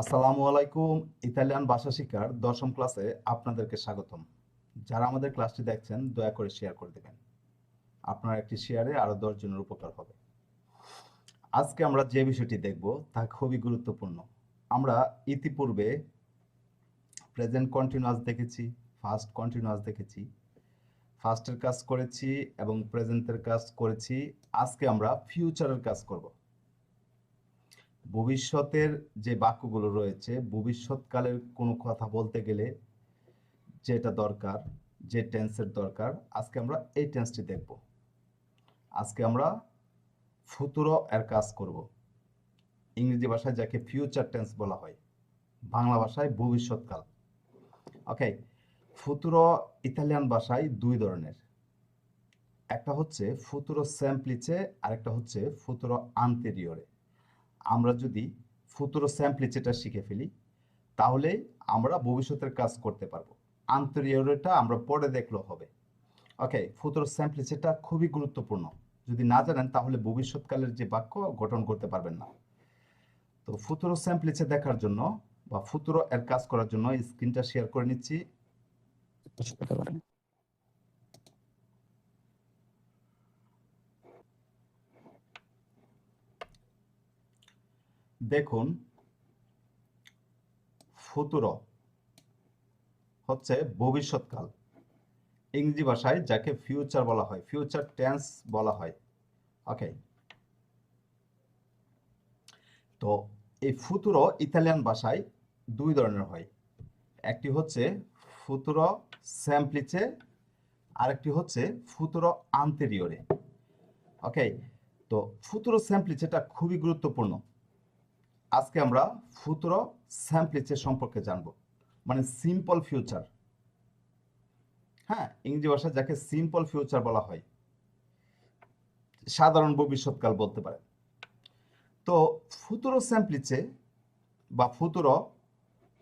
আসসালামু আলাইকুম। ইতালিয়ান ভাষা শিক্ষার 10ম ক্লাসে আপনাদেরকে স্বাগতম। যারা আমাদের ক্লাসটি দেখছেন দয়া করে শেয়ার করে দেবেন। আপনার একটি শেয়ারে আরো 10 জনের উপকার হবে। আজকে আমরা যে বিষয়টি দেখব তা খুবই গুরুত্বপূর্ণ। আমরা ইতিপূর্বে প্রেজেন্ট কন্টিনিউয়াস দেখেছি, ফার্স্ট কন্টিনিউয়াস দেখেছি, ফার্স্টের কাজ করেছি এবং প্রেজেন্টের কাজ করেছি। আজকে আমরা ফিউচারের কাজ করব। ভবিষ্যতের যে বাক্যগুলো রয়েছে, ভবিষ্যৎকালের কোনো কথা বলতে গেলে যেটা দরকার, যে টেন্সের দরকার, আজকে আমরা এই টেন্সটি দেখব। আজকে আমরা ফুতুরো এর কাজ করব। ইংরেজি ভাষায় যাকে ফিউচার টেন্স বলা হয়, বাংলা ভাষায় ভবিষ্যৎকাল। ওকে, ফুতুরো ইতালিয়ান ভাষায় দুই ধরনের। একটা হচ্ছে ফুতুরো সেম্প্লিচে আর একটা হচ্ছে ফুতুরো আন্তেরিয়রে। আমরা যদি ফুতুরো সেম্প্লিচেটা শিখে ফেলি তাহলে আমরা ভবিষ্যতের কাজ করতে পারবো। আন্তেরিয়রটা আমরা পরে দেখলেও হবে। ওকে, ফুতুরো সেম্প্লিসিটা খুবই গুরুত্বপূর্ণ। যদি না জানেন তাহলে ভবিষ্যৎকালের যে বাক্য গঠন করতে পারবেন না। তো ফুতুরো সেম্প্লিসে দেখার জন্য বা ফুতুরো এর কাজ করার জন্য স্ক্রিনটা শেয়ার করে নিচ্ছি। দেখুন, ফুতুরো হচ্ছে ভবিষ্যৎকাল। ইংরেজি ভাষায় যাকে ফিউচার বলা হয়, ফিউচার টেন্স বলা হয়। ওকে, তো এই ফুতুরো ইতালিয়ান ভাষায় দুই ধরনের হয়। একটি হচ্ছে ফুতুরো সেম্প্লিচে, আরেকটি হচ্ছে ফুতুরো আন্তেরিয়রে। ওকে, তো ফুতুরো সেম্প্লিচেটা খুবই গুরুত্বপূর্ণ। আজকে আমরা ফুতুরো সেম্প্লিচে সম্পর্কে জানব, মানে সিম্পল ফিউচার। হ্যাঁ, ইংরেজি ভাষায় যাকে সিম্পল ফিউচার বলা হয়, সাধারণ ভবিষ্যৎকাল বলতে পারে। তো ফুতুরো সেম্প্লিচে বা ফুতুরো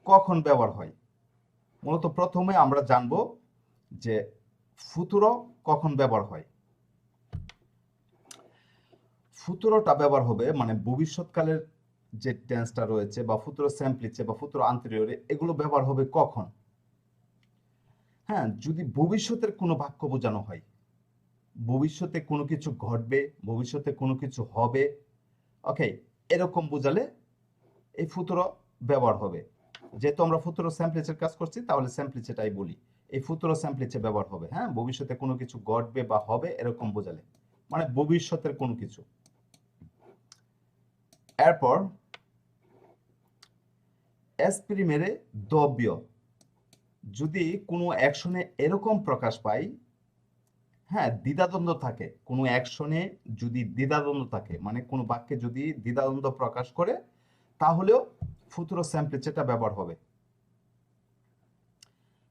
কখন ব্যবহার হয়? মূলত প্রথমে আমরা জানব যে ফুতুরো কখন ব্যবহার হয়। ফুতুরোটা ব্যবহার হবে মানে ভবিষ্যৎকালের যে টেন্সটা রয়েছে বা ফুতুরো সেম্প্লিচে বা ফুতুরো আন্তেরিয়রে, এগুলো ব্যবহার হবে কখন? হ্যাঁ, যদি ভবিষ্যতের কোনো বাক্য বোঝানো হয়, ভবিষ্যতে কোনো কিছু ঘটবে, ভবিষ্যতে কোনো কিছু হবে, ওকে, এরকম বোঝালে এই ফুতুরো ব্যবহার হবে। যেহেতু আমরা ফুতুরো স্যাম্পলিচের কাজ করছি তাহলে স্যাম্পলিচেটাই বলি। এই ফুতুরো স্যাম্পলিচে ব্যবহার হবে, হ্যাঁ, ভবিষ্যতে কোনো কিছু ঘটবে বা হবে এরকম বোঝালে, মানে ভবিষ্যতের কোনো কিছু। এরপর এসপ্রিমেরে দব্য, যদি কোনো অ্যাকশনে এরকম প্রকাশ পায়, হ্যাঁ, দ্বিধাদ্বন্দ্ব থাকে, কোনো অ্যাকশনে যদি দ্বিধাদ্বন্দ্ব থাকে, মানে কোনো বাক্যে যদি দ্বিধাদ্বন্দ্ব প্রকাশ করে, তাহলেও ফুতুরো সেম্প্লিচেটা ব্যবহার হবে।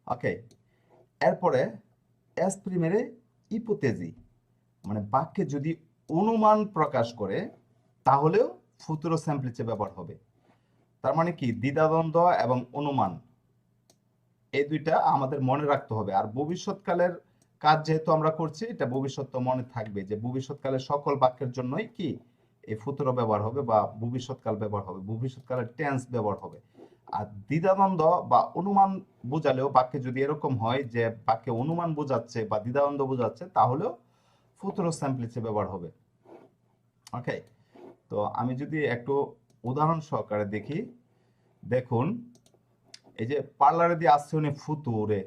ওকে, এরপরে এসপ্রিমেরে ইপোতেজি, মানে বাক্যে যদি অনুমান প্রকাশ করে তাহলেও ফুতুরো সেম্প্লিচে ব্যবহার হবে। তার মানে কি, দ্বিধাদ্বন্দ্ব এবং অনুমান এই দুইটা আমাদের মনে রাখতে হবে। আর ভবিষ্যৎকালের কাজ যেহেতু আমরা করছি, এটা ভবিষ্যৎ তো মনে থাকবে যে ভবিষ্যৎকালের সকল বাক্যের জন্যই কি এই ফুতুরো ব্যবহার হবে বা ভবিষ্যৎকাল ব্যবহার হবে, ভবিষ্যৎকালের টেন্স ব্যবহার হবে। আর দ্বিধাদ্বন্দ্ব বা অনুমান বোঝালেও বাক্যে যদি এরকম হয় যে বাক্যে অনুমান বোঝাচ্ছে বা দ্বিধাদ্বন্দ্ব বোঝাচ্ছে, তাহলেও ফুতুরো সেম্প্লিচে ব্যবহার হবে। ওকে, তো আমি যদি একটু উদাহরণ সহকারে দেখি, দেখুন, এই যে পার্লারে দিয়ে আসছে উনি ফুতুরে,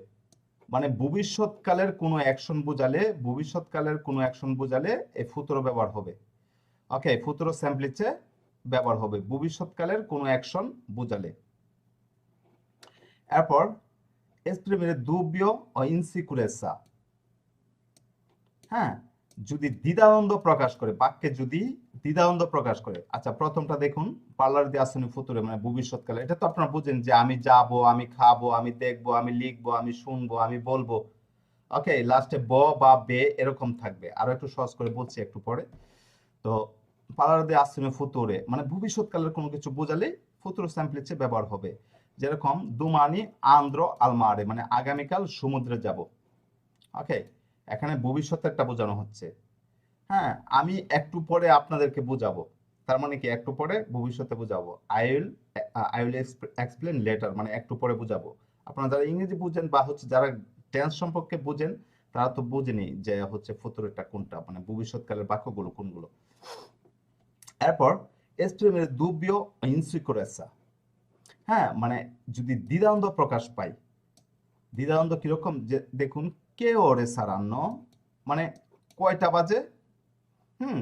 মানে ভবিষ্যৎকালের কোনো অ্যাকশন বোঝালে, ভবিষ্যৎকালের কোনো অ্যাকশন বোঝালে এই ফুতুরো ব্যবহার হবে। ওকে, ফুতুরো সেম্প্লিচে ব্যবহার হবে ভবিষ্যৎকালের কোনো অ্যাকশন বোঝালে। এরপর এসপ্রিমেরে দুবিও ও ইনসিকুরেসা, হ্যাঁ, যদি দ্বিধাদ্বন্দ্ব প্রকাশ করে, বাক্যে যদি দ্বিধাদ্বন্দ্ব প্রকাশ করে। আচ্ছা, প্রথমটা দেখুন, পার্লার দিয়ে আসেনি ফুতুরে, মানে ভবিষ্যৎকালে। এটা তো আপনারা বুঝেন যে আমি যাব, আমি খাবো, আমি দেখবো, আমি লিখবো, আমি শুনবো, আমি বলবো। ওকে, লাস্টে ব বা বে এরকম থাকবে। আরো একটু সহজ করে বলছি একটু পরে। তো পার্লার দিয়ে আসেনি ফুতুরে মানে ভবিষ্যৎকালের কোনো কিছু বোঝালে ফুতুরো সেম্প্লিচে ব্যবহার হবে। যেরকম দুমানি আন্দ্র আলমারে, মানে আগামীকাল সমুদ্রে যাব। ওকে, এখানে ভবিষ্যতেরটা বোঝানো হচ্ছে। হ্যাঁ, আমি একটু পরে আপনাদেরকে বোঝাবো। তার মানে কি একটু পরে ভবিষ্যতে বুঝাবো। আই উইল এক্সপ্লেন লেটার, মানে একটু পরে বুঝাবো। আপনারা যারা ইংরেজি বুঝেন বা হচ্ছে যারা টেন্স সম্পর্কে বুঝেন তারা তো বুঝেনি যে হচ্ছে ফুতুরেটা কোনটা, মানে ভবিষ্যৎকালের বাক্যগুলো কোনগুলো। এরপর esprimer dubbio o insicurezza, হ্যাঁ, মানে যদি দ্বিধাদ্বন্দ্ব প্রকাশ পাই। দ্বিধাদ্বন্দ্ব কিরকম, যে দেখুন কে ওরে সারান্ন, মানে কয়টা বাজে, হুম,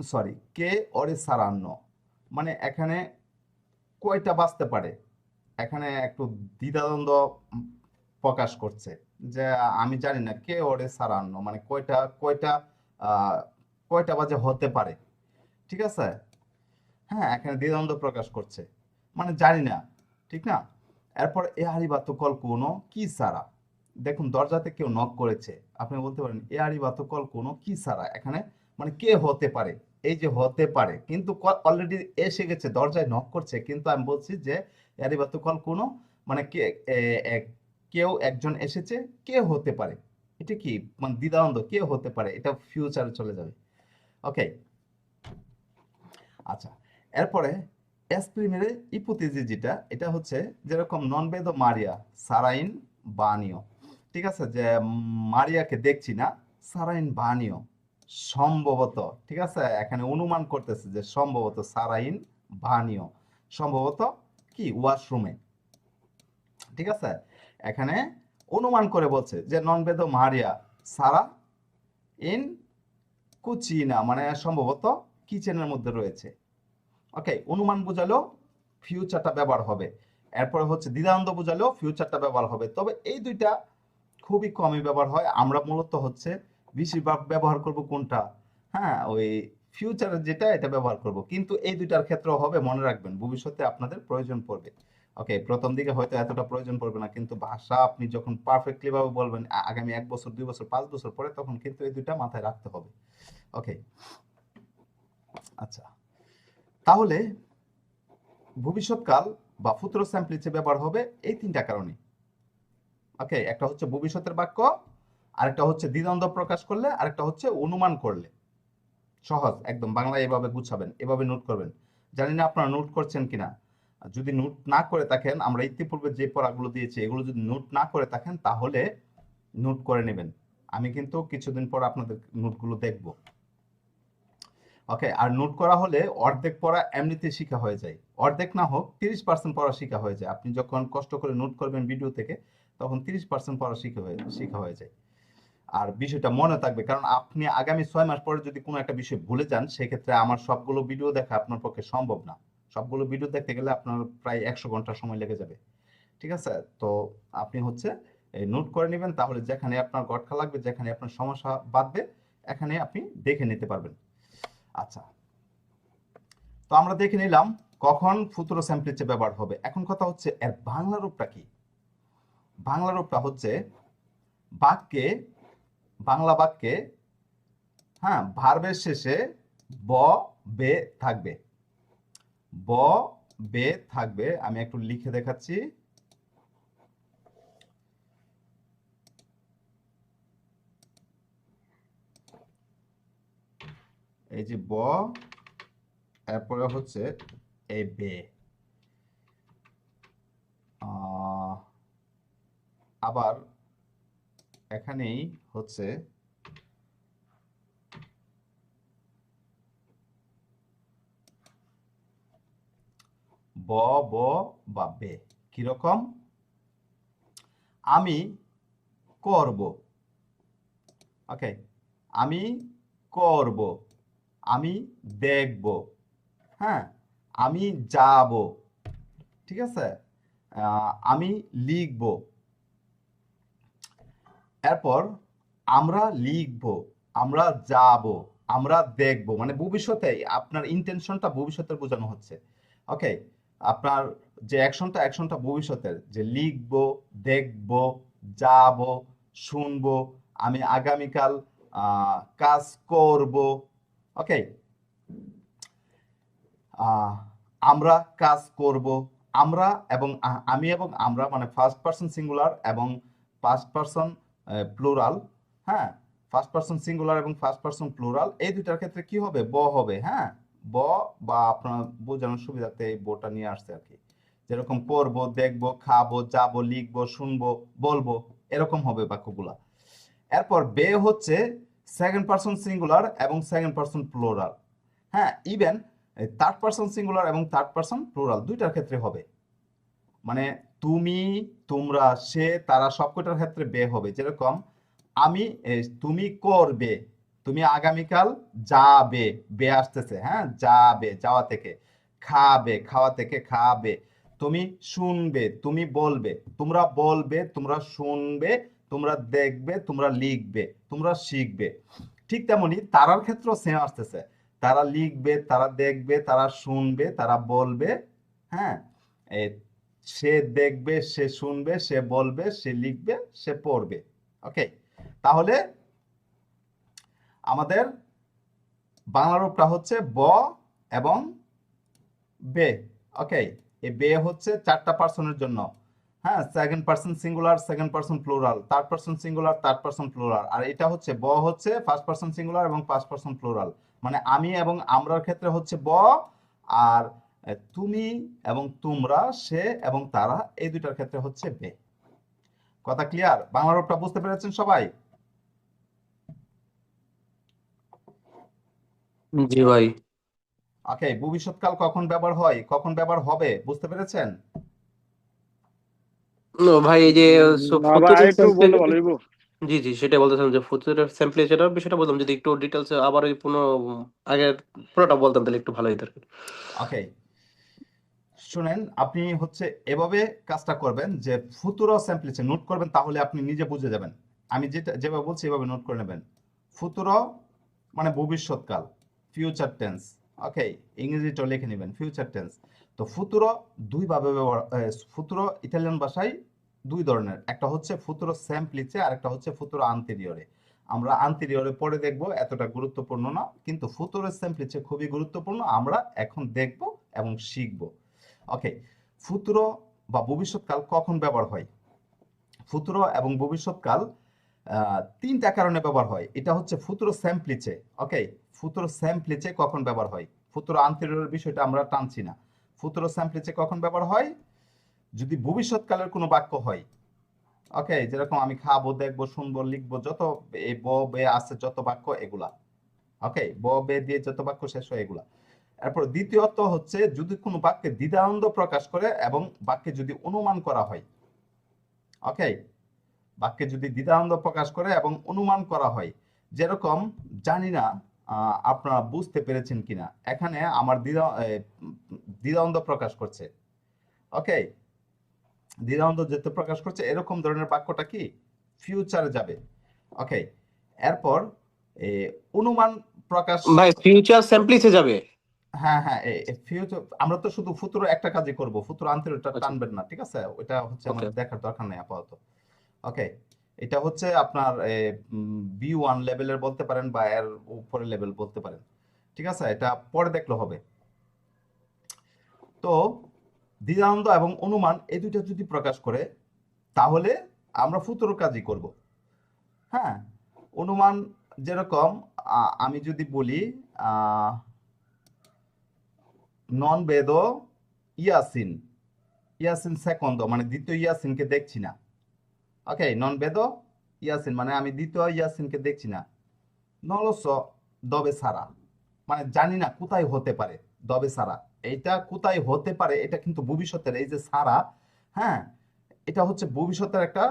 সরি, কে ওরে সারান্ন, মানে এখানে কয়টা বাজতে পারে, এখানে একটু দ্বিধাদ্বন্দ্ব উম, প্রকাশ করছে যে আমি জানি না কে ওরে সারান্ন, মানে কয়টা কয়টা আহ, কয়টা বাজে হতে পারে, ঠিক আছে। হ্যাঁ, এখানে দ্বিধাদ্বন্দ্ব প্রকাশ করছে, মানে জানি না, ঠিক না। এরপর এ হারিবাতো কল কোনো কি সারা, দেখুন দরজাতে কেউ নক করেছে, আপনি বলতে পারেন এ হারিবাতো কল কোনো কি সারা, এখানে মানে কে হতে পারে, এই যে হতে পারে কিন্তু অলরেডি এসে গেছে, দরজায় নক করছে, কিন্তু আমি বলছি যে এ হারিবাতো কল কোনো, মানে কে কেউ একজন এসেছে, কে হতে পারে, এটা কি মানে দ্বিধাদ্বন্দ্ব, কে হতে পারে, এটা ফিউচারে চলে যাবে। ওকে, আচ্ছা, এরপরে এসপ্রিমের ইপোথিসিস যেটা, এটা হচ্ছে যেরকম নন বেদো মারিয়া সারাইন বানিও, ঠিক আছে, যে মারিয়াকে দেখছি না, সারাইন বানিও, সম্ভবত, ঠিক আছে, এখানে অনুমান করতেছে যে সম্ভবত সারাইন বানিও, সম্ভবত কি ওয়াশরুমে, ঠিক আছে, এখানে অনুমান করে বলছে যে নন বেদো মারিয়া সারা ইন কুচিনা, মানে সম্ভবত কিচেনের মধ্যে রয়েছে। ওকে, অনুমান বোঝালো ফিউচারটা ব্যবহার হবে, এরপরে হচ্ছে দ্বিধাদ্বন্দ্ব বোঝালেও ফিউচারটা ব্যবহার হবে, তবে এই দুইটা খুবই কমই ব্যবহার হয়, আমরা মূলত হচ্ছে বেশিরভাগ ব্যবহার করব কোনটা, হ্যাঁ, ওই ফিউচারের যেটা এটা ব্যবহার করব, কিন্তু এই দুইটার ক্ষেত্রেও হবে, মনে রাখবেন ভবিষ্যতে আপনাদের প্রয়োজন পড়বে। ওকে, প্রথম দিকে হয়তো এতটা প্রয়োজন পড়বে না, কিন্তু ভাষা আপনি যখন পারফেক্টলি ভাবে বলবেন আগামী 1 বছর 2 বছর 5 বছর পরে, তখন কিন্তু এই দুইটা মাথায় রাখতে হবে। ওকে, আচ্ছা, তাহলে ভবিষ্যৎকাল বা ফুতুরো স্যাম্পলিচে ব্যবহার হবে এই তিনটা কারণে। ওকে, একটা হচ্ছে ভবিষ্যতের বাক্য, আরেকটা হচ্ছে দ্বিধাদ্বন্দ্ব প্রকাশ করলে, আরেকটা হচ্ছে অনুমান করলে। সহজ একদম, বাংলায় এভাবে গুছাবেন, এভাবে নোট করবেন। জানি না আপনারা নোট করছেন কিনা, যদি নোট না করে থাকেন, আমরা ইতিপূর্বে যে পড়াগুলো দিয়েছি এগুলো যদি নোট না করে থাকেন তাহলে নোট করে নেবেন, আমি কিন্তু কিছুদিন পর আপনাদের নোটগুলো দেখব। ওকে, আর নোট করা হলে অর্ধেক পড়া এমনিতে শিখা হয়ে যায়, অর্ধেক না হোক 30% পড়া শিখা হয়ে যায়, আপনি যখন কষ্ট করে নোট করবেন ভিডিও থেকে তখন 30% পড়া শিখা হয়ে যায়। আর বিষয়টা মনে থাকবে, কারণ আপনি আগামী 6 মাস পরে যদি কোনো একটা বিষয় ভুলে যান, সেক্ষেত্রে আমার সবগুলো ভিডিও দেখা আপনার পক্ষে সম্ভব না, সবগুলো ভিডিও দেখতে গেলে আপনার প্রায় 100 ঘন্টা সময় লেগে যাবে, ঠিক আছে। তো আপনি হচ্ছে নোট করে নেবেন, তাহলে যেখানে আপনার গটকা লাগবে, যেখানে আপনার সমস্যা বাঁধবে, এখানে আপনি দেখে নিতে পারবেন। আচ্ছা, তো আমরা দেখে নিলাম কখন ফুতুরো স্যাম্পলিচে ব্যবহার হবে, এখন কথা হচ্ছে এর বাংলা রূপটা কি। বাংলা রূপটা হচ্ছে বাক্যে, বাংলা বাক্যে, হ্যাঁ, ভার্বের শেষে ব বে থাকবে, ব বে থাকবে, আমি একটু লিখে দেখাচ্ছি। এই যে ব, এরপরে হচ্ছে এই বে, আবার এখানেই হচ্ছে ব ব বা বে, কিরকম, আমি করব, ওকে, আমি করব, আমি দেখব, হ্যাঁ, আমি যাব, ঠিক আছে, আমি লিখব, এরপর আমরা লিখব, আমরা যাব, আমরা দেখব, মানে ভবিষ্যতে আপনার ইন্টেনশনটা ভবিষ্যতের বোঝানো হচ্ছে। ওকে, আপনার যে অ্যাকশনটা ভবিষ্যতের, যে লিখব, দেখব, যাব, শুনবো, আমি আগামীকাল কাজ করব। ওকে, আমরা কাজ করব, আমরা এবং আমি এবং আমরা, মানে ফার্স্ট পারসন সিঙ্গুলার এবং ফার্স্ট পারসন প্লুরাল, হ্যাঁ, ফার্স্ট পারসন সিঙ্গুলার এবং ফার্স্ট পারসন প্লুরাল এই দুইটার ক্ষেত্রে কি হবে, ব হবে। হ্যাঁ, ব, বা আপনার বোঝানোর সুবিধাতে এই বটা নিয়ে আসছে আর কি। যেরকম করবো, দেখবো, খাবো, যাবো, লিখবো, শুনবো, বলবো, এরকম হবে বাক্যগুলা। এরপর বে হচ্ছে সেকেন্ড পারসন সিঙ্গুলার এবং সেকেন্ড পারসন প্লুরাল। হ্যাঁ, ইভেন থার্ড পারসন সিঙ্গুলার এবং থার্ড পারসন প্লুরাল দুইটার ক্ষেত্রে হবে। মানে তুমি, তোমরা, সে, তারা সবকটার ক্ষেত্রে বে হবে। যেরকম আমি, তুমি করবে, তুমি আগামীকাল যাবে, বে আসতেছে। হ্যাঁ, যাবে, যাওয়া থেকে। খাবে, খাওয়া থেকে খাবে। তুমি শুনবে, তুমি বলবে, তোমরা বলবে, তোমরা শুনবে, তোমরা দেখবে, তোমরা লিখবে, তোমরা শিখবে। ঠিক তেমনি তারার ক্ষেত্রেও সেম আসতেছে। তারা লিখবে, তারা দেখবে, তারা শুনবে, তারা বলবে। হ্যাঁ, এ, সে দেখবে, সে শুনবে, সে বলবে, সে লিখবে, সে পড়বে। ওকে, তাহলে আমাদের বাংলা রূপটা হচ্ছে ব এবং বে। ওকে, এই বে হচ্ছে চারটা পার্সনের জন্য। হ্যাঁ, second person singular, second person plural, third person singular, third person plural. আর এটা হচ্ছে ব হচ্ছে ফার্স্ট পার্সন সিঙ্গুলার এবং ফার্স্ট পার্সন প্লুরাল। মানে আমি এবং আমরার ক্ষেত্রে হচ্ছে ব, আর তুমি এবং তোমরা, সে এবং তারা এই দুইটার ক্ষেত্রে হচ্ছে বে। কথা ক্লিয়ার? বাংলা রূপটা বুঝতে পেরেছেন সবাই? জি ভাই। ওকে, ভবিষ্যৎকাল কখন ব্যবহার হয়, কখন ব্যবহার হবে, বুঝতে পেরেছেন? নো ভাই, এই যে না ভাই, ফুতুরের আরেকটু স্যাম্পল। বললে ভালো হইব। জি জি, সেটাই বলতেছিলাম যে ফুতুরের স্যাম্পল যেটা বিষয়টা বললাম, যদি একটু ডিটেলস আবার ওই পুরো আগের পুরোটা বলতাম তাহলে একটু ভালো হতো আর কি। ওকে, শুনেন, আপনি হচ্ছে এভাবে কাজটা করবেন যে ফুতুরো স্যাম্পলিচে নোট করবেন, তাহলে আপনি নিজে বুঝে যাবেন। আমি যেটা যেভাবে বলছি এভাবে নোট করে নেবেন। ফুতুরো মানে ভবিষ্যৎকাল, ফিউচার টেন্স। ওকে, ইংরেজিটাও লিখে নেবেন ফিউচার টেন্স। তো ফুতুরো দুই ভাবে ব্যবহার, ফুতুরো ইতালিয়ান ভাষায় দুই ধরনের, একটা হচ্ছে ফুতুরো স্যাম্পলিচে আর একটা হচ্ছে ফুতুরো আন্তেরিয়রে। আমরা আন্তেরিয়রে পরে দেখব, এতটা গুরুত্বপূর্ণ না, কিন্তু ফুতুরো স্যাম্পলিচে খুবই গুরুত্বপূর্ণ, আমরা এখন দেখব এবং শিখব। ওকে, ফুতুরো বা ভবিষ্যৎকাল কখন ব্যবহার হয়? ফুতুরো এবং ভবিষ্যৎকাল তিনটা কারণে ব্যবহার হয়। এটা হচ্ছে ফুতুরো স্যাম্পলিচে। ওকে, ফুতুরো স্যাম্পলিচে কখন ব্যবহার হয়? ফুতুরো আন্তেরিয়রের বিষয়টা আমরা টানছি না। ফুতুরো স্যাম্পলিচে কখন ব্যবহার হয়? যদি ভবিষ্যৎকালের কোনো বাক্য হয়। ওকে, যেরকম আমি খাবো, দেখবো, শুনবো, লিখবো, যত এই ব বে আছে যত বাক্য এগুলা। ওকে, ব বে দিয়ে যত বাক্য শেষ হয় এগুলা। এরপর দ্বিতীয়ত হচ্ছে যদি কোনো বাক্যে দ্বিধাদ্বন্দ্ব প্রকাশ করে এবং বাক্যে যদি অনুমান করা হয়। ওকে, বাক্যে যদি দ্বিধাদ্বন্দ্ব প্রকাশ করে এবং অনুমান করা হয়। যেরকম, জানি না আপনারা বুঝতে পেরেছেন কিনা, এখানে আমার দ্বিধাদ্বন্দ্ব প্রকাশ করছে। ওকে, দ্বিধাদ্বন্দ্ব যেহেতু প্রকাশ করছে, এরকম ধরনের বাক্যটা কি ফিউচারে যাবে। ওকে, এরপর এ, অনুমান প্রকাশ। ভাই ফিউচার স্যাম্পলিসে যাবে? হ্যাঁ হ্যাঁ, ফিউচার আমরা তো শুধু ফুতুরো একটা কাজই করব, ফুতুরো আন্তরিকটা আচ্ছা, টানবেন না, ঠিক আছে? ওটা হচ্ছে ওকে। আমাদের দেখার দরকার নেই আপাতত। ওকে, এটা হচ্ছে আপনার B1 লেভেলের বলতে পারেন বা এর উপরের লেভেল বলতে পারেন। ঠিক আছে, এটা পরে দেখলে হবে। তো দ্বিধাদ্বন্দ্ব এবং অনুমান এই দুইটা যদি প্রকাশ করে, তাহলে আমরা ফুতুরো কাজই করব। হ্যাঁ, অনুমান যেরকম আমি যদি বলি নন বেদ ইয়াসিন, ইয়াসিন সেকন্দ মানে দ্বিতীয় ইয়াসিনকে দেখছি না। ওকে, নন বেদ ইয়াসিন মানে আমি দ্বিতীয় ইয়াসিনকে দেখছি না। নলস দবে সারা মানে জানি না কোথায় হতে পারে। দবে সারা, এইটা কোথায় হতে পারে, এটা কিন্তু ভবিষ্যতের, এই যে সারা, হ্যাঁ, এটা হচ্ছে ভবিষ্যতের একটা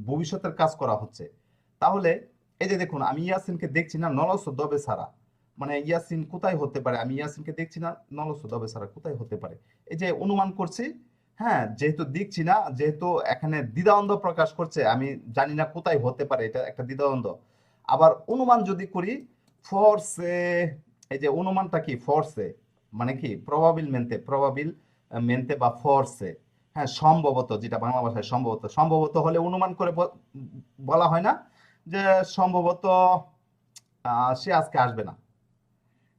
ভবিষ্যতের কাজ করা হচ্ছে। তাহলে এই যে দেখুন, আমি ইয়াসিনকে দেখছি না, নলস দবে সারা মানে ইয়াসিন কোথায় হতে পারে, আমি ইয়াসিনকে দেখছি না, নলস দবে সারা কোথায় হতে পারে, এই যে অনুমান করছি। হ্যাঁ, যেহেতু দেখছি না, যেহেতু এখানে দ্বিধাদ্বন্দ্ব প্রকাশ করছে, আমি জানি না কোথায় হতে পারে, এটা একটা দ্বিধাদ্বন্দ্ব। আবার অনুমান যদি করি ফোর্সে, এই যে অনুমানটা কি ফোর্সে মানে কি প্রবাবিল মেনতে, প্রবাবিল মেনতে বা ফোর্সে। হ্যাঁ, সম্ভবত, যেটা বাংলা ভাষায় সম্ভবত, সম্ভবত হলে অনুমান করে বলা হয় না যে সম্ভবত সে আজকে আসবে না,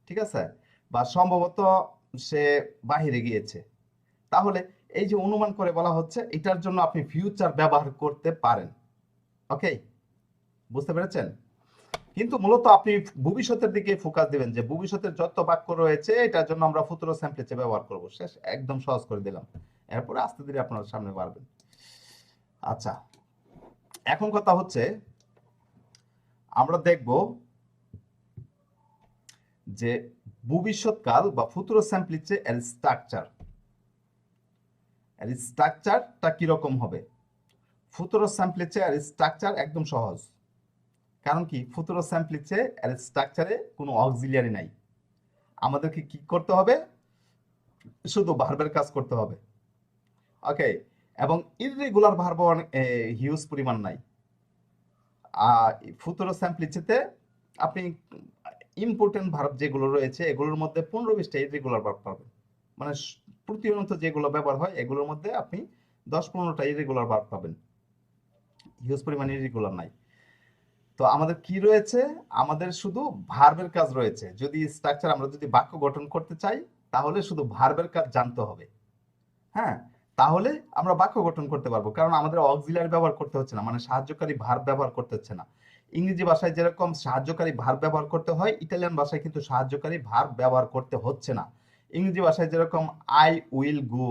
ঠিক আছে, বা সম্ভবত সে বাহিরে গিয়েছে। তাহলে এই যে অনুমান করে বলা হচ্ছে, এটার জন্য আপনি ফিউচার ব্যবহার করতে পারেন। ওকে, বুঝতে পেরেছেন? কিন্তু মূলত আপনি ভবিষ্যতের দিকে ফোকাস দিবেন যে ভবিষ্যতের যত বাক্য রয়েছে এটার জন্য আমরা ফুতুরো স্যাম্পলিচে ব্যবহার করব। শেষ, একদম সহজ করে দিলাম। এরপরে আস্তে ধীরে আপনার সামনে বাড়বেন। আচ্ছা, এখন কথা হচ্ছে আমরা দেখব যে ভবিষ্যৎকাল বা ফুতুরো স্যাম্পলিচে এর স্ট্রাকচারটা কিরকম হবে। ফুতুরো স্যাম্পলিচে এর স্ট্রাকচার একদম সহজ। কারণ কি, ফুতুরো স্যাম্পলিচে এর স্ট্রাকচারে কোনো অক্সিলিয়ারি নাই। আমাদেরকে কি করতে হবে? শুধু ভার্বের কাজ করতে হবে। ওকে, এবং ইররেগুলার ভার্ব হিউজ পরিমাণ নাই। ফুতুরো স্যাম্পলিচেতে আপনি ইম্পর্টেন্ট ভার্ব যেগুলো রয়েছে এগুলোর মধ্যে 15-20টা ইররেগুলার ভার্ব পাবেন। মানে প্রতিনিয়ত যেগুলো ব্যবহার হয় এগুলোর মধ্যে আপনি 10-15টা ইররেগুলার ভার্ব পাবেন। হিউজ পরিমাণ ইররেগুলার নাই। তো আমাদের কি রয়েছে? আমাদের শুধু ভার্বের কাজ রয়েছে। যদি স্ট্রাকচার আমরা যদি বাক্য গঠন করতে চাই তাহলে শুধু ভার্বের কাজ জানতে হবে। হ্যাঁ, তাহলে আমরা বাক্য গঠন করতে পারবো, কারণ আমাদের অক্সিলারি ব্যবহার করতে হচ্ছে না, মানে সাহায্যকারী ভার্ব ব্যবহার করতে হচ্ছে না। ইংরেজি ভাষায় যেরকম সাহায্যকারী ভার্ব ব্যবহার করতে হয়, ইতালিয়ান ভাষায় কিন্তু সাহায্যকারী ভার্ব ব্যবহার করতে হচ্ছে না। ইংরেজি ভাষায় যেরকম আই উইল গো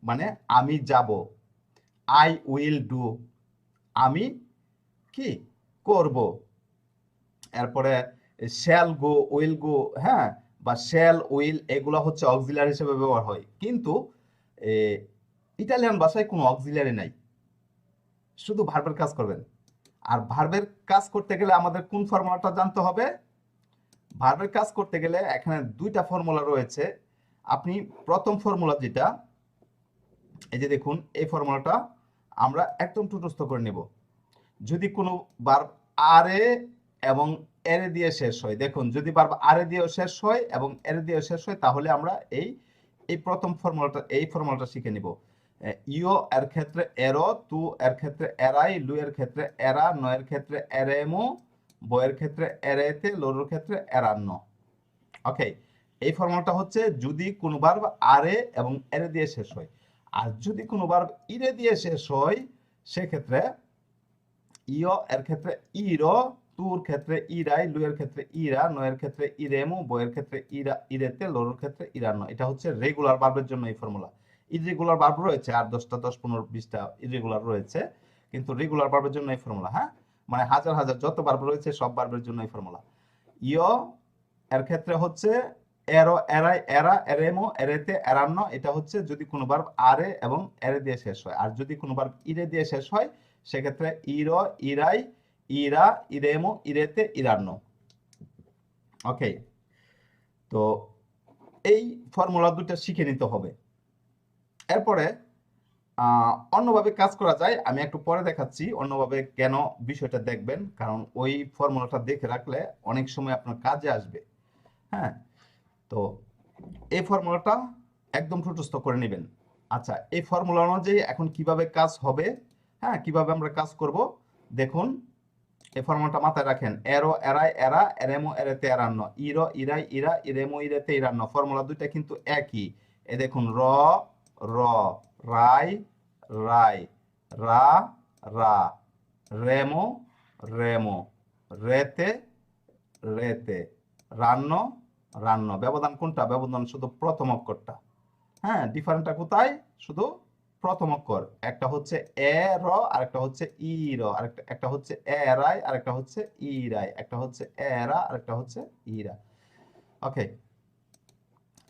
মানে আমি যাব, আই উইল ডু আমি কি করব, এরপরে শ্যাল গো, উইল গো, হ্যাঁ, বা শ্যাল উইল এগুলো হচ্ছে অক্সিলারি হিসেবে ব্যবহার হয়। কিন্তু ইটালিয়ান ভাষায় কোনো অক্সিলারি নাই, শুধু ভার্বের কাজ করবেন। আর ভার্বের কাজ করতে গেলে আমাদের কোন ফর্মুলাটা জানতে হবে? ভার্বের কাজ করতে গেলে এখানে দুইটা ফর্মুলা রয়েছে। আপনি প্রথম ফর্মুলা যেটা, এই যে দেখুন, এই ফর্মুলাটা আমরা একদম টুটস্থ করে নেব। যদি কোনো ভার্ব আরে এবং এরে দিয়ে শেষ হয়, দেখুন যদি ভার্ব আরে দিয়ে শেষ হয় এবং এরে দিয়ে শেষ হয় তাহলে আমরা এই প্রথম ফর্মুলাটা শিখে নিব। ইও এর ক্ষেত্রে এরো, তু এর ক্ষেত্রে এরাই, লু এর ক্ষেত্রে এরা, ন এর ক্ষেত্রে এরেমো, ব এর ক্ষেত্রে এরেতে, লোর ক্ষেত্রে এরান্ন। ওকে, এই ফর্মুলাটা হচ্ছে যদি কোনো ভার্ব আরে এবং এরে দিয়ে শেষ হয়। আর যদি কোনো ভার্ব ইরে দিয়ে শেষ হয় সেক্ষেত্রে ইও এর ক্ষেত্রে ইরো, তুর ক্ষেত্রে ইরাই, লু এর ক্ষেত্রে ইরা, ন এর ক্ষেত্রে ইরেমু, ব এর ক্ষেত্রে ইরা ইরেতে, লোর ক্ষেত্রে ইরান্ন। এটা হচ্ছে রেগুলার ভার্বের জন্য এই ফর্মুলা। ইররেগুলার ভার্ব রয়েছে আর 10টা, 10, 15, 20টা ইররেগুলার রয়েছে, কিন্তু রেগুলার ভার্বের জন্য এই ফর্মুলা। হ্যাঁ, মানে হাজার হাজার যত ভার্ব রয়েছে সব ভার্বের জন্য এই ফর্মুলা। ইও এর ক্ষেত্রে হচ্ছে এরো, এরাই, এরা, এরেমো, এরেতে, এরান্ন। এটা হচ্ছে যদি কোনো ভার্ব আরে এবং এরে দিয়ে শেষ হয়। আর যদি কোনো ভার্ব ইরে দিয়ে শেষ হয় সেক্ষেত্রে ইরো, ইরাই, ইরা, ইরেমো, ইরেতে, ইরান্ন। ওকে, তো এই ফর্মুলা দুটো শিখে নিতে হবে। এরপরে অন্যভাবে কাজ করা যায়, আমি একটু পরে দেখাচ্ছি অন্যভাবে কেন বিষয়টা দেখবেন, কারণ ওই ফর্মুলাটা দেখে রাখলে অনেক সময় আপনার কাজে আসবে। হ্যাঁ, তো এই ফর্মুলাটা একদম ঠুটস্থ করে নেবেন। আচ্ছা, এই ফর্মুলা অনুযায়ী এখন কিভাবে কাজ হবে, হ্যাঁ, কিভাবে আমরা কাজ করব দেখুন। এই ফর্মুলাটা মাথায় রাখেন, এরো, এরাই, এরা, এরেমো, এরেতে, এরান্ন, ইরো, ইরাই, ইরা, ইরেমো, ইরেতে, ইরান্ন। ফর্মুলা দুইটা কিন্তু একই। এ দেখুন, র, র, রাই, রাই, রা, রা, রেমো, রেমো, রেতে, রেতে, রান্ন, রান্ন। ব্যবধান কোনটা? ব্যবধান শুধু প্রথম অক্ষরটা। হ্যাঁ, ডিফারেন্টটা কোথায়? শুধু প্রথম অক্ষর। একটা হচ্ছে এ র, আর একটা হচ্ছে ই র, আর একটা হচ্ছে এ রাই, আর একটা হচ্ছে ই রাই, একটা হচ্ছে এ রা, আর একটা হচ্ছে ই রা। ওকে,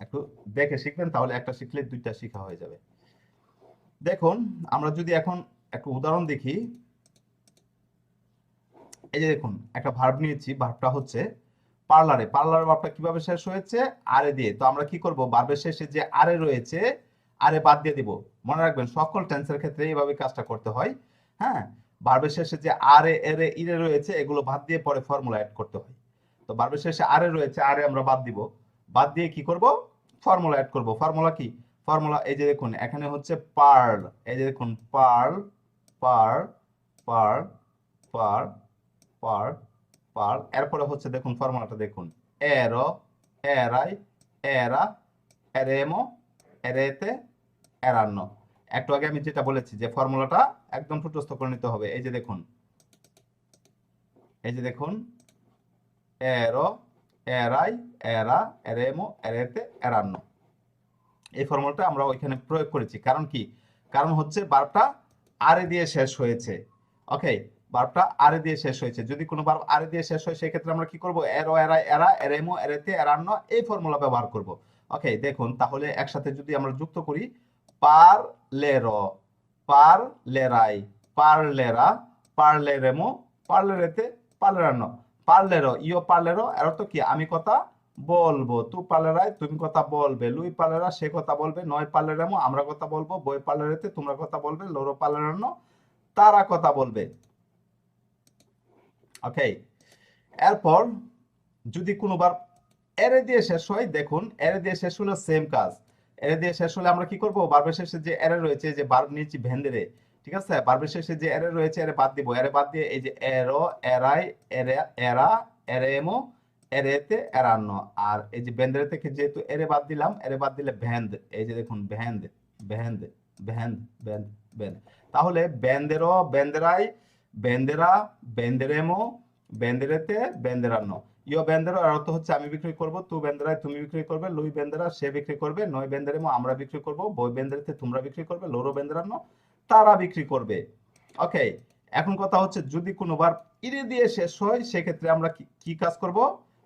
একটু দেখে শিখবেন, তাহলে একটা শিখলে দুইটা শিখা হয়ে যাবে। দেখুন, আমরা যদি এখন একটু উদাহরণ দেখি। এই যে দেখুন, একটা ভার্ব নিয়েছি, ভার্বটা হচ্ছে পার্লারে। পার্লার ভার্বটা কিভাবে শেষ হয়েছে? আরে দিয়ে। তো আমরা কি করব? ভার্বের শেষে যে আরে রয়েছে, আরে বাদ দিয়ে দিব। মনে রাখবেন সকল টেন্সের ক্ষেত্রে এইভাবে কাজটা করতে হয়। হ্যাঁ, ভার্বের শেষে যে আরে, এরে, ইরে রয়েছে এগুলো বাদ দিয়ে পরে ফর্মুলা অ্যাড করতে হয়। তো ভার্বের শেষে আরে রয়েছে, আরে আমরা বাদ দিব। বাদ দিয়ে কি করব? ফর্মুলা অ্যাড করব। ফর্মুলা কি? ফর্মুলা এই যে দেখুন, এখানে হচ্ছে পার্ল। এই যে দেখুন, pearl, pearl, pearl, pearl, pearl, pearl. এরপরে হচ্ছে দেখুন ফর্মুলাটা দেখুন, এরো, এরাই, এরা, এরেমো, এরেতে, এরান্ন। একটু আগে আমি যেটা বলেছি যে ফর্মুলাটা একদম ঠুটস্থ করে নিতে হবে। এই যে দেখুন, এই যে দেখুন, এরো, এরাই, এরা, এরেমো, এরেতে, এরান্ন। এই ফর্মুলাটা আমরা ওইখানে প্রয়োগ করেছি। কারণ কি? কারণ হচ্ছে ভার্বটা আরে দিয়ে শেষ হয়েছে। ওকে, ভার্বটা আরে দিয়ে শেষ হয়েছে। যদি কোনো ভার্ব আরে দিয়ে শেষ হয় সেক্ষেত্রে আমরা কি করব? এরো, এরাই, এরা, এরেমো, এরেতে, এরান্ন এই ফর্মুলা ব্যবহার করব। ওকে, দেখুন তাহলে একসাথে যদি আমরা যুক্ত করি, পারলেরো, পারলেরাই, পারলেরা, পারলেরেমো, পারলেরেতে, পারলেরান্ন। পারলেরো, ইও পারলেরো এর অর্থ কি? আমি কথা বলবো। তু পারলেরাই, তুমি কথা বলবে। লুই পারলেরা, সে কথা বলবে। নয় পারলেরেমো, আমরা কথা বলবো। বই পারলেরেতে, তোমরা কথা বলবে। লোরো পারলেরান্ন, তারা কথা বলবে। ওকে, এরপর যদি কোনোবার এরে দিয়ে শেষ হয়, দেখুন এরে দিয়ে শেষ হলো সেম কাজ। এরে দিয়ে শেষ হলে আমরা কি করব? ভার্বের শেষে যে এরে রয়েছে, যে ভার্ব নিয়েছি ভেন্দেরে, ঠিক আছে? ভার্বের শেষে যে এরে রয়েছে এরে বাদ দিব। এরে বাদ দিয়ে এই যে এরো, এরাই, এরে, এরা, এরেমো, এরেতে, এরান্ন। আর এই যে ভেন্দেরে থেকে যেহেতু এরে বাদ দিলাম, এরে বাদ দিলে ভেন্দ। এই যে দেখুন ভেন্দ, ভেন্দ, ভেন্দ, ভেন্দ, ভেন্দ। তাহলে ভেন্দেরো, ভেন্দেরাই, ভেন্দেরা, ভেন্দেরেমো, ভেন্দেরেতে, ভেন্দেরান্ন। ইও বেন্দেরা এর অর্থ হচ্ছে আমি বিক্রি করব। তু বেন্দেরায় তুমি বিক্রি করবে। লুই বেন্দেরা সে বিক্রি করবে। নয় বেন্দেরেমো আমরা বিক্রি করব। বই বেন্দেরেতে তোমরা বিক্রি করবে। লোরো বেন্দেরান্ন তারা বিক্রি করবে। ওকে, এখন কথা হচ্ছে যদি কোনোবার ইরে দিয়ে শেষ হয় সেক্ষেত্রে আমরা কি কাজ করব?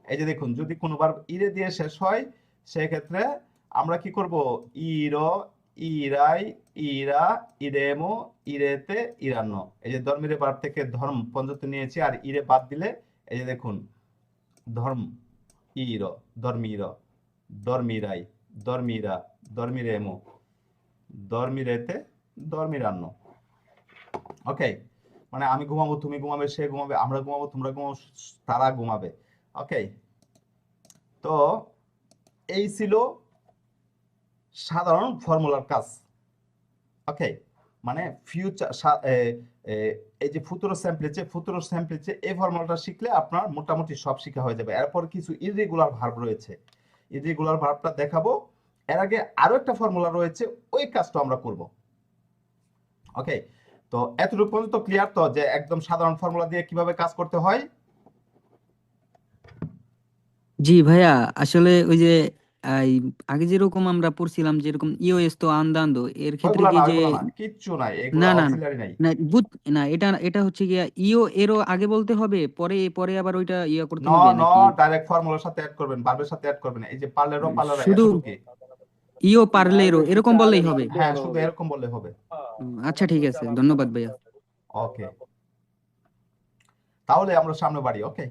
এই যে দেখুন, যদি কোনোবার ইরে দিয়ে শেষ হয় সেক্ষেত্রে আমরা কি করব? ইরো, ইরাই, ইরা, ইরেমো, ইরেতে, ইরান্ন। এই যে ধর্মীরে ভার্ব থেকে ধর্ম পঞ্চতে নিয়েছি, আর ইরে বাদ দিলে এই যে দেখুন ধর্ম, ইর, ধর্মীর, ধর্মীরাই, ধর্মীরা, ধর্মীরেমো, ধর্মীরেতে, ধর্মীরান্ন। ওকে, মানে আমি ঘুমাবো, তুমি ঘুমাবে, সে ঘুমাবে, আমরা ঘুমাবো, তোমরা ঘুমাবো, তারা ঘুমাবে। ওকে, তো এই ছিল সাধারণ ফর্মুলার কাজ। ওকে, মানে ফিউচার, এই যে ফুতুরো স্যাম্পলিচে, ফুতুরো স্যাম্পলিচে এই ফর্মুলাটা শিখলে আপনার মোটামুটি সব শেখা হয়ে যাবে। এরপর কিছু ইররেগুলার ভার্ব রয়েছে, ইররেগুলার ভার্বটা দেখাবো। এর আগে আরো একটা ফর্মুলা রয়েছে, ওই কাজটা আমরা করব। ওকে, তো এতটুকু পর্যন্ত ক্লিয়ার তো, যে একদম সাধারণ ফর্মুলা দিয়ে কিভাবে কাজ করতে হয়? জি ভাইয়া, আসলে ওই যে এই আগে যেরকম আমরা পড়ছিলাম, যেরকম ইওএস তো আন্দান্দো, এর ক্ষেত্রে ওইগুলা কি না, যে ওইগুলা না, কিচ্ছু নাই, এগুলা না না না অক্সিলারি নাই। না না, এটা এটা হচ্ছে গিয়া ইও এরও আগে বলতে হবে, পরে পরে আবার ওইটা ইয়া করতে ন হবে ন নাকি? ডাইরেক্ট ফর্মুলার সাথে অ্যাড করবেন, ভার্বের সাথে অ্যাড করবেন। এই যে পারলেরো, পারলেরা, শুধু এতটুকু। ইও পারলেরও এরকম বললেই হবে? হ্যাঁ, শুধু এরকম বললে হবে। আচ্ছা ঠিক আছে, ধন্যবাদ ভাইয়া। ওকে, তাহলে আমরা সামনে বাড়ি। ওকে।